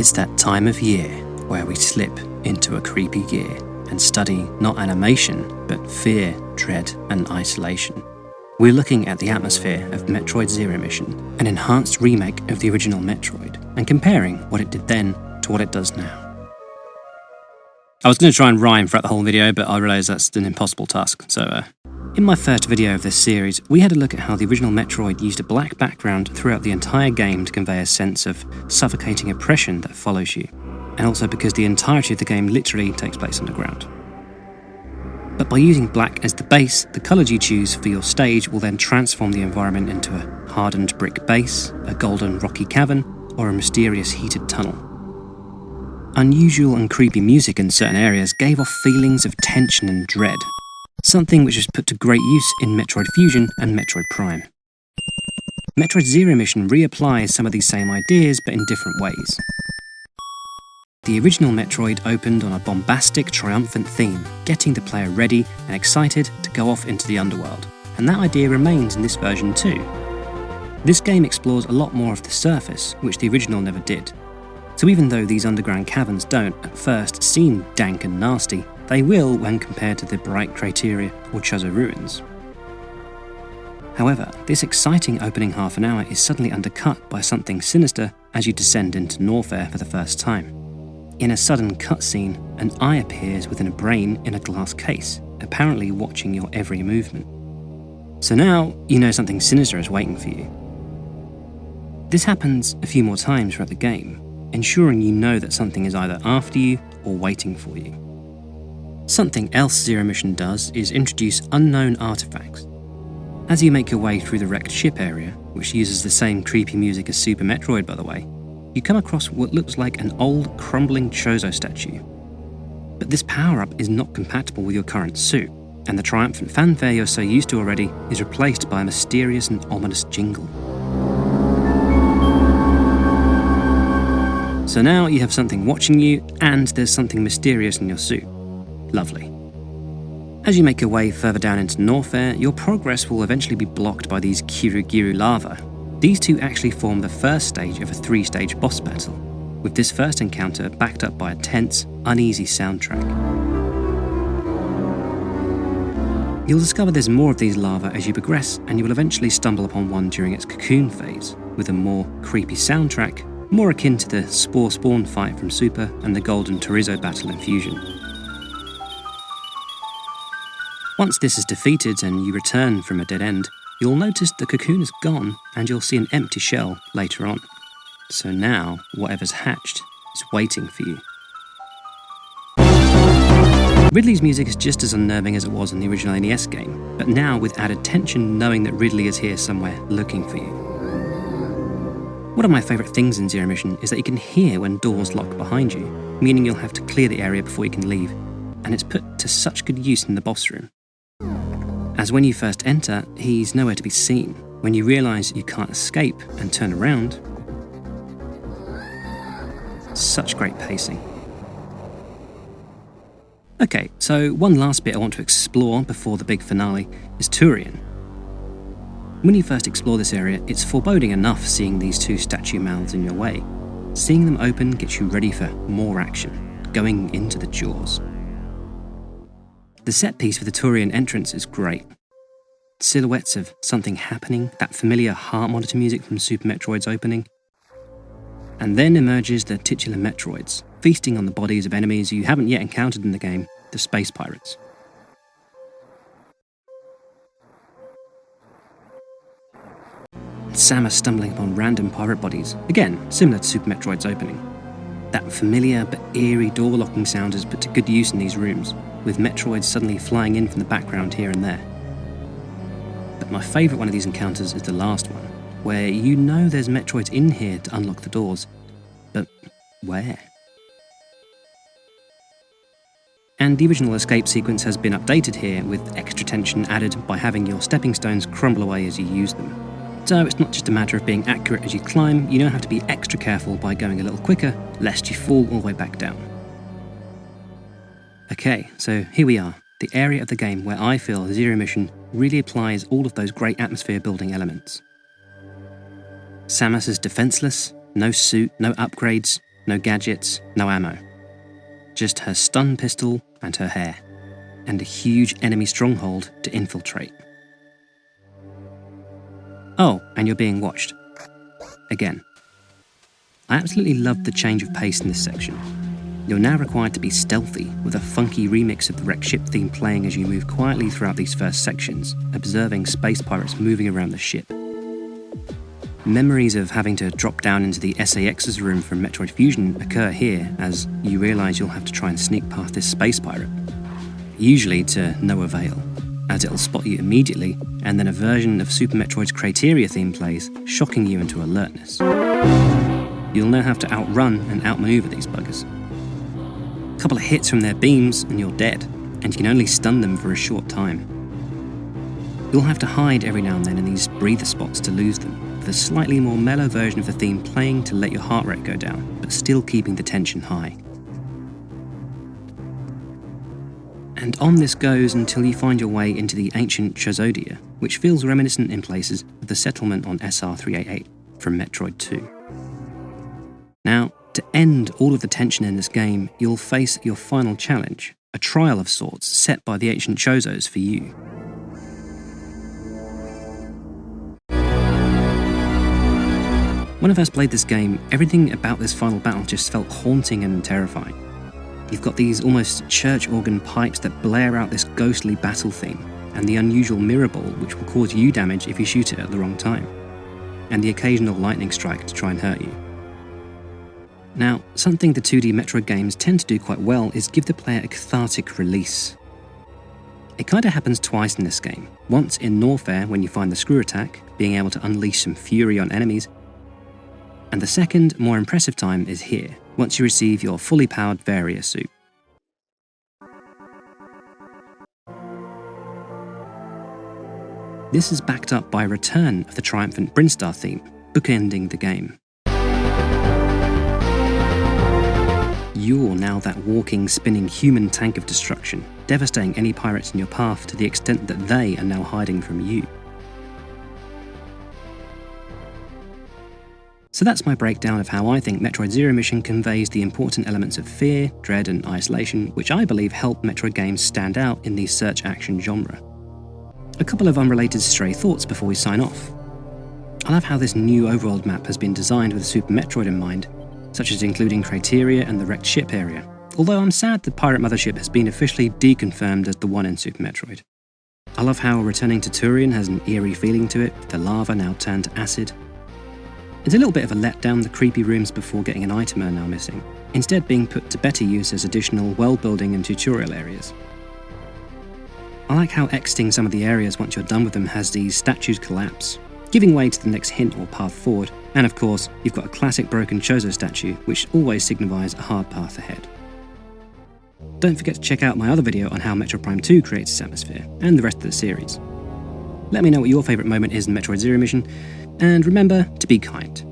It's that time of year where we slip into a creepy gear and study not animation, but fear, dread, and isolation. We're looking at the atmosphere of Metroid Zero Mission, an enhanced remake of the original Metroid, and comparing what it did then to what it does now. I was going to try and rhyme throughout the whole video, but I realised that's an impossible task, so In my first video of this series, we had a look at how the original Metroid used a black background throughout the entire game to convey a sense of suffocating oppression that follows you, and also because the entirety of the game literally takes place underground. But by using black as the base, the colours you choose for your stage will then transform the environment into a hardened brick base, a golden rocky cavern, or a mysterious heated tunnel. Unusual and creepy music in certain areas gave off feelings of tension and dread, something which was put to great use in Metroid Fusion and Metroid Prime. Metroid Zero Mission reapplies some of these same ideas, but in different ways. The original Metroid opened on a bombastic, triumphant theme, getting the player ready and excited to go off into the underworld, and that idea remains in this version too. This game explores a lot more of the surface, which the original never did. So even though these underground caverns don't, at first, seem dank and nasty, they will when compared to the bright Crateria or Chozo ruins. However, this exciting opening half an hour is suddenly undercut by something sinister as you descend into Norfair for the first time. In a sudden cutscene, an eye appears within a brain in a glass case, apparently watching your every movement. So now, you know something sinister is waiting for you. This happens a few more times throughout the game, ensuring you know that something is either after you or waiting for you. Something else Zero Mission does is introduce unknown artifacts. As you make your way through the wrecked ship area, which uses the same creepy music as Super Metroid by the way, you come across what looks like an old, crumbling Chozo statue. But this power-up is not compatible with your current suit, and the triumphant fanfare you're so used to already is replaced by a mysterious and ominous jingle. So now you have something watching you, and there's something mysterious in your suit. Lovely. As you make your way further down into Norfair, your progress will eventually be blocked by these Kirugiru lava. These two actually form the first stage of a 3-stage boss battle, with this first encounter backed up by a tense, uneasy soundtrack. You'll discover there's more of these lava as you progress, and you will eventually stumble upon one during its cocoon phase, with a more creepy soundtrack, more akin to the Spore Spawn fight from Super and the Golden Torizo battle in Fusion. Once this is defeated and you return from a dead end, you'll notice the cocoon is gone and you'll see an empty shell later on. So now, whatever's hatched is waiting for you. Ridley's music is just as unnerving as it was in the original NES game, but now with added tension knowing that Ridley is here somewhere looking for you. One of my favourite things in Zero Mission is that you can hear when doors lock behind you, meaning you'll have to clear the area before you can leave, and it's put to such good use in the boss room. As when you first enter, he's nowhere to be seen. When you realise you can't escape and turn around, such great pacing. Okay, so one last bit I want to explore before the big finale is Tourian. When you first explore this area, it's foreboding enough seeing these two statue mouths in your way. Seeing them open gets you ready for more action, going into the jaws. The set piece for the Tourian entrance is great. Silhouettes of something happening, that familiar heart monitor music from Super Metroid's opening. And then emerges the titular Metroids, feasting on the bodies of enemies you haven't yet encountered in the game, the Space Pirates. Samus stumbling upon random pirate bodies, again, similar to Super Metroid's opening. That familiar but eerie door-locking sound is put to good use in these rooms, with Metroids suddenly flying in from the background here and there. But my favourite one of these encounters is the last one, where you know there's Metroids in here to unlock the doors, but where? And the original escape sequence has been updated here with extra tension added by having your stepping stones crumble away as you use them. So it's not just a matter of being accurate as you climb, you now have to be extra careful by going a little quicker, lest you fall all the way back down. Okay, so here we are, the area of the game where I feel Zero Mission really applies all of those great atmosphere building elements. Samus is defenseless, no suit, no upgrades, no gadgets, no ammo. Just her stun pistol and her hair, and a huge enemy stronghold to infiltrate. Oh, and you're being watched. Again. I absolutely loved the change of pace in this section. You're now required to be stealthy, with a funky remix of the wrecked ship theme playing as you move quietly throughout these first sections, observing space pirates moving around the ship. Memories of having to drop down into the SAX's room from Metroid Fusion occur here as you realise you'll have to try and sneak past this space pirate. Usually to no avail, as it'll spot you immediately, and then a version of Super Metroid's Crateria theme plays, shocking you into alertness. You'll now have to outrun and outmaneuver these buggers. A couple of hits from their beams and you're dead, and you can only stun them for a short time. You'll have to hide every now and then in these breather spots to lose them, with a slightly more mellow version of the theme playing to let your heart rate go down, but still keeping the tension high. And on this goes until you find your way into the ancient Chozodia, which feels reminiscent in places of the settlement on SR388 from Metroid 2. Now, to end all of the tension in this game, you'll face your final challenge, a trial of sorts set by the ancient Chozos for you. When I first played this game, everything about this final battle just felt haunting and terrifying. You've got these almost church organ pipes that blare out this ghostly battle theme, and the unusual mirror ball which will cause you damage if you shoot it at the wrong time, and the occasional lightning strike to try and hurt you. Now, something the 2D Metroid games tend to do quite well is give the player a cathartic release. It kinda happens twice in this game, once in Norfair when you find the screw attack, being able to unleash some fury on enemies, and the second, more impressive time is here, once you receive your fully powered Varia suit. This is backed up by a return of the triumphant Brinstar theme, bookending the game. You're now that walking, spinning human tank of destruction, devastating any pirates in your path to the extent that they are now hiding from you. So that's my breakdown of how I think Metroid Zero Mission conveys the important elements of fear, dread and isolation which I believe help Metroid games stand out in the search action genre. A couple of unrelated stray thoughts before we sign off. I love how this new overworld map has been designed with Super Metroid in mind, such as including Crateria and the wrecked ship area, although I'm sad the pirate mothership has been officially deconfirmed as the one in Super Metroid. I love how returning to Turian has an eerie feeling to it, with the lava now turned to acid. It's a little bit of a letdown the creepy rooms before getting an item are now missing, instead being put to better use as additional world building and tutorial areas. I like how exiting some of the areas once you're done with them has these statues collapse, giving way to the next hint or path forward, and of course, you've got a classic broken Chozo statue, which always signifies a hard path ahead. Don't forget to check out my other video on how Metroid Prime 2 creates its atmosphere, and the rest of the series. Let me know what your favourite moment is in Metroid Zero Mission, and remember to be kind.